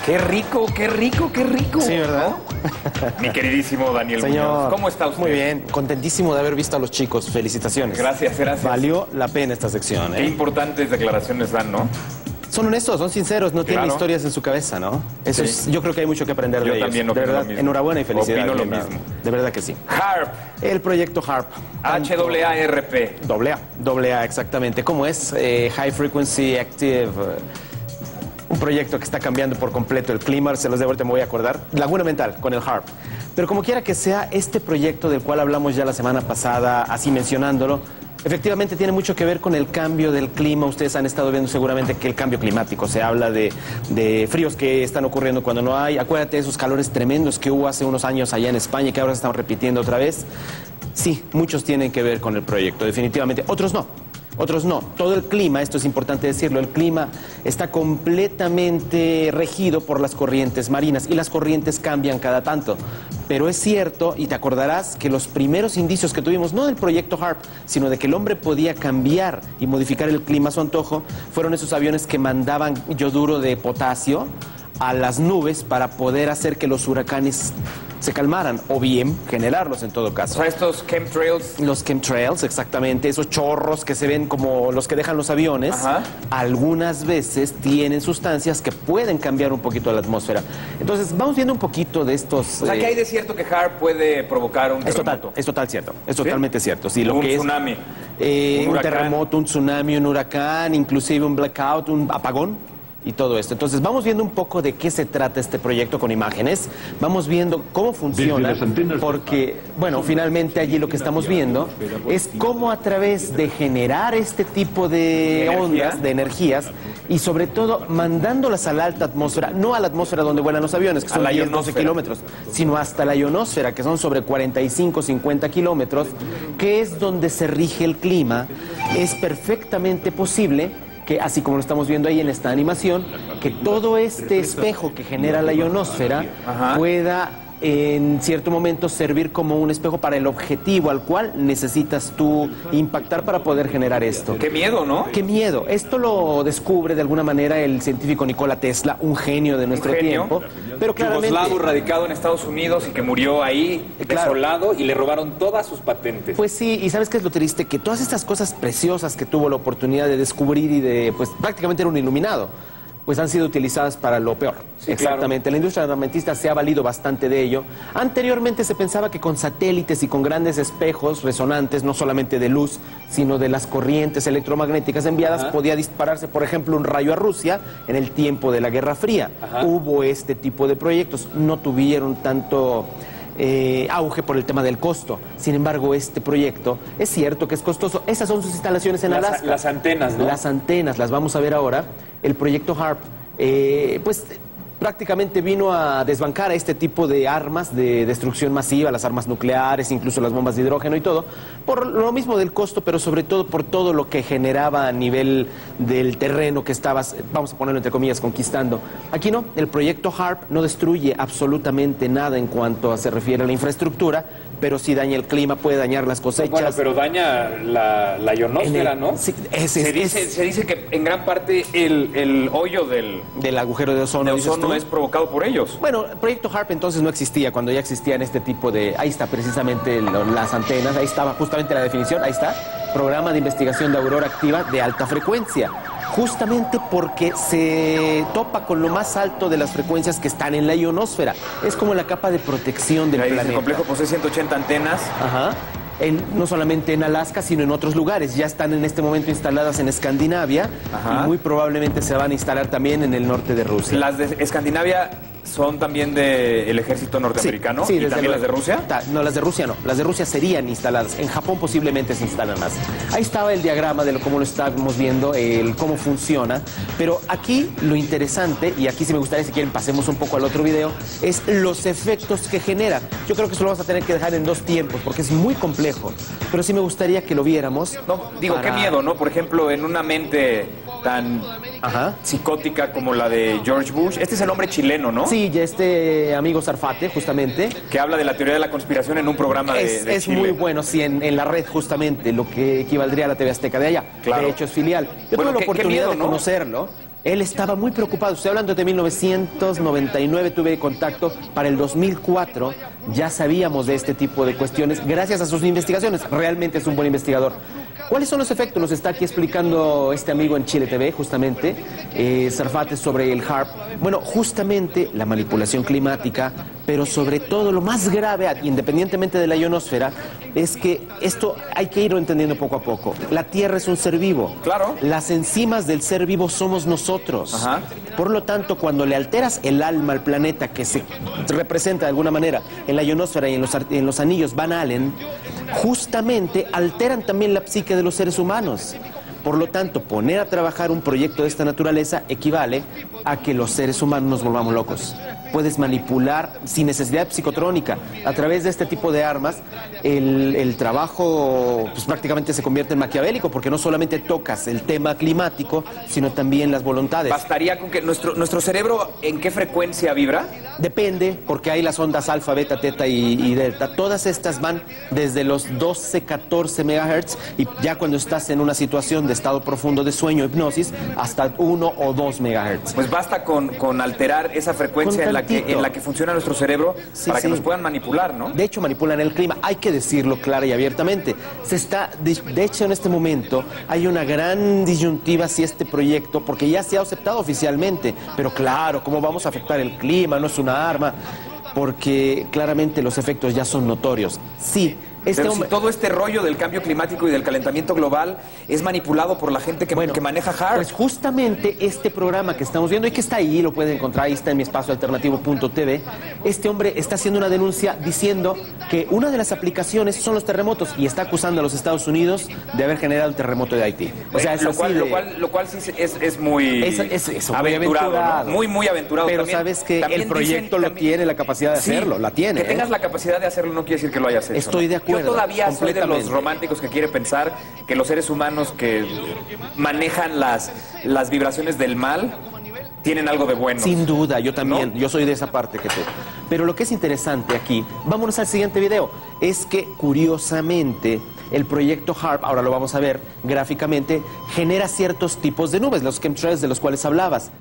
Qué rico, qué rico, qué rico. Sí, ¿verdad? Mi queridísimo Daniel Señor, Muñoz, ¿cómo está usted? Muy bien, contentísimo de haber visto a los chicos. Felicitaciones. Gracias, gracias. Valió la pena esta sección, Qué importantes declaraciones dan, ¿no? Son honestos, son sinceros, no tienen historias en su cabeza, ¿no? Eso es, yo creo que hay mucho que aprender de ellos. Yo también opino de verdad, lo mismo. enhorabuena y felicidades. Opino lo mismo. De verdad que sí. HARP. El proyecto HARP. HAARP. AA, exactamente. ¿Cómo es? High Frequency Active... un proyecto que está cambiando por completo el clima, se los de ahorita me voy a acordar. Laguna Mental, con el HARP. Pero como quiera que sea, este proyecto del cual hablamos ya la semana pasada, así mencionándolo, efectivamente tiene mucho que ver con el cambio del clima. Ustedes han estado viendo seguramente que el cambio climático, se habla de fríos que están ocurriendo cuando no hay. Acuérdate de esos calores tremendos que hubo hace unos años allá en España y que ahora se están repitiendo otra vez. Sí, muchos tienen que ver con el proyecto, definitivamente. Otros no. Otros no. Todo el clima, esto es importante decirlo, el clima está completamente regido por las corrientes marinas y las corrientes cambian cada tanto. Pero es cierto, y te acordarás, que los primeros indicios que tuvimos, no del proyecto HARP, sino de que el hombre podía cambiar y modificar el clima a su antojo, fueron esos aviones que mandaban yoduro de potasio a las nubes para poder hacer que los huracanes se calmaran, o bien generarlos en todo caso. O sea, estos chemtrails. Los chemtrails, exactamente, esos chorros que se ven como los que dejan los aviones, algunas veces tienen sustancias que pueden cambiar un poquito la atmósfera. Entonces, vamos viendo un poquito de estos... O sea, que hay de cierto que HARP puede provocar un terremoto. Es total cierto, es totalmente cierto. Sí, un tsunami. Un terremoto, un tsunami, un huracán, inclusive un blackout, un apagón. Y todo esto. Entonces, vamos viendo un poco de qué se trata este proyecto con imágenes. Vamos viendo cómo funciona, porque, bueno, finalmente allí lo que estamos viendo es cómo a través de generar este tipo de ondas, de energías, y sobre todo mandándolas a la alta atmósfera, no a la atmósfera donde vuelan los aviones, que son 10, 12 kilómetros, sino hasta la ionosfera, que son sobre 45, 50 kilómetros, que es donde se rige el clima. Es perfectamente posible que, así como lo estamos viendo ahí en esta animación, que todo este espejo que genera la ionosfera pueda en cierto momento servir como un espejo para el objetivo al cual necesitas tú impactar para poder generar esto. ¡Qué miedo!, ¿no? ¡Qué miedo! Esto lo descubre de alguna manera el científico Nikola Tesla, un genio de nuestro tiempo. Pero claramente... yugoslavo radicado en Estados Unidos y que murió ahí, desolado, y le robaron todas sus patentes. Pues sí, y ¿sabes qué es lo triste? Que todas estas cosas preciosas que tuvo la oportunidad de descubrir y de, pues prácticamente era un iluminado, pues han sido utilizadas para lo peor. Sí, exactamente. Claro. La industria armamentista se ha valido bastante de ello. Anteriormente se pensaba que con satélites y con grandes espejos resonantes, no solamente de luz, sino de las corrientes electromagnéticas enviadas, podía dispararse, por ejemplo, un rayo a Rusia en el tiempo de la Guerra Fría. Hubo este tipo de proyectos, no tuvieron tanto... auge por el tema del costo. Sin embargo, este proyecto es cierto que es costoso. Esas son sus instalaciones en Alaska. Las antenas, ¿no? Las antenas, las vamos a ver ahora. El proyecto HARP, pues prácticamente vino a desbancar a este tipo de armas de destrucción masiva, las armas nucleares, incluso las bombas de hidrógeno y todo, por lo mismo del costo, pero sobre todo por todo lo que generaba a nivel del terreno que estabas, vamos a ponerlo entre comillas, conquistando. Aquí no, el proyecto HARP no destruye absolutamente nada en cuanto a se refiere a la infraestructura, pero sí daña el clima, puede dañar las cosechas. Bueno, pero daña la ionosfera, ¿no? Sí, se dice que en gran parte el hoyo del agujero de ozono, es provocado por ellos. Bueno, el proyecto HARP entonces no existía cuando ya existían este tipo de... Ahí está precisamente las antenas, ahí estaba justamente la definición, ahí está, Programa de Investigación de Aurora Activa de Alta Frecuencia. Justamente porque se topa con lo más alto de las frecuencias que están en la ionosfera. Es como la capa de protección del planeta. El complejo posee 180 antenas. No solamente en Alaska, sino en otros lugares. Ya están en este momento instaladas en Escandinavia y muy probablemente se van a instalar también en el norte de Rusia. ¿Las de Escandinavia son también del ejército norteamericano? Sí, ¿Y también las de Rusia? No, las de Rusia no. Las de Rusia serían instaladas. En Japón posiblemente se instalan más. Ahí estaba el diagrama de cómo lo estábamos viendo, cómo funciona. Pero aquí lo interesante, y aquí sí me gustaría, si quieren, pasemos un poco al otro video, es los efectos que genera. Yo creo que eso lo vamos a tener que dejar en dos tiempos, porque es muy complejo. Pero sí me gustaría que lo viéramos. No, digo, qué miedo, ¿no? Por ejemplo, en una mente tan psicótica como la de George Bush. Este es el hombre chileno, ¿no? Sí, este amigo Sarfate, justamente. Que habla de la teoría de la conspiración en un programa de Es Chile. muy bueno, sí, en la red, justamente, lo que equivaldría a la TV Azteca de allá. Claro. De hecho, es filial. Yo tuve la oportunidad de conocerlo. Él estaba muy preocupado. Estoy hablando de 1999, tuve contacto. Para el 2004 ya sabíamos de este tipo de cuestiones gracias a sus investigaciones. Realmente es un buen investigador. ¿Cuáles son los efectos? Nos está aquí explicando este amigo en Chile TV, justamente, Sarfate, sobre el HAARP. Bueno, justamente la manipulación climática, pero sobre todo lo más grave, independientemente de la ionosfera, es que esto hay que irlo entendiendo poco a poco. La Tierra es un ser vivo. Claro. Las enzimas del ser vivo somos nosotros. Ajá. Por lo tanto, cuando le alteras el alma al planeta, que se representa de alguna manera en la ionosfera y en los anillos Van Allen, justamente alteran también la psique de los seres humanos. Por lo tanto, poner a trabajar un proyecto de esta naturaleza equivale a que los seres humanos nos volvamos locos. Puedes manipular sin necesidad psicotrónica. A través de este tipo de armas, el trabajo pues, prácticamente se convierte en maquiavélico, porque no solamente tocas el tema climático, sino también las voluntades. ¿Bastaría con que nuestro cerebro en qué frecuencia vibra? Depende, porque hay las ondas alfa, beta, teta y delta. Todas estas van desde los 12, 14 megahertz y ya cuando estás en una situación de estado profundo de sueño, hipnosis, hasta 1 o 2 megahertz. Pues basta con alterar esa frecuencia en la que funciona nuestro cerebro para que nos puedan manipular, ¿no? De hecho, manipulan el clima. Hay que decirlo clara y abiertamente. De hecho, en este momento hay una gran disyuntiva si este proyecto, porque ya se ha aceptado oficialmente, pero claro, ¿cómo vamos a afectar el clima? No es una arma, porque claramente los efectos ya son notorios. Sí. Pero si todo este rollo del cambio climático y del calentamiento global es manipulado por la gente que maneja HAARP. Pues justamente este programa que estamos viendo y que está ahí, lo pueden encontrar, ahí está en mi espacio alternativo.tv, este hombre está haciendo una denuncia diciendo que una de las aplicaciones son los terremotos y está acusando a los Estados Unidos de haber generado el terremoto de Haití. O sea, lo cual sí es muy aventurado, ¿no? Muy aventurado. Pero también, sabes que el proyecto tiene la capacidad de hacerlo, la tiene. Que tengas la capacidad de hacerlo no quiere decir que lo hayas hecho. Estoy de acuerdo. Yo todavía soy de los románticos que quiere pensar que los seres humanos que manejan las vibraciones del mal tienen algo de bueno. Sin duda, yo también, ¿no? Yo soy de esa parte que tú. Pero lo que es interesante aquí, vámonos al siguiente video, es que curiosamente el proyecto HAARP, ahora lo vamos a ver gráficamente, genera ciertos tipos de nubes, los chemtrails de los cuales hablabas.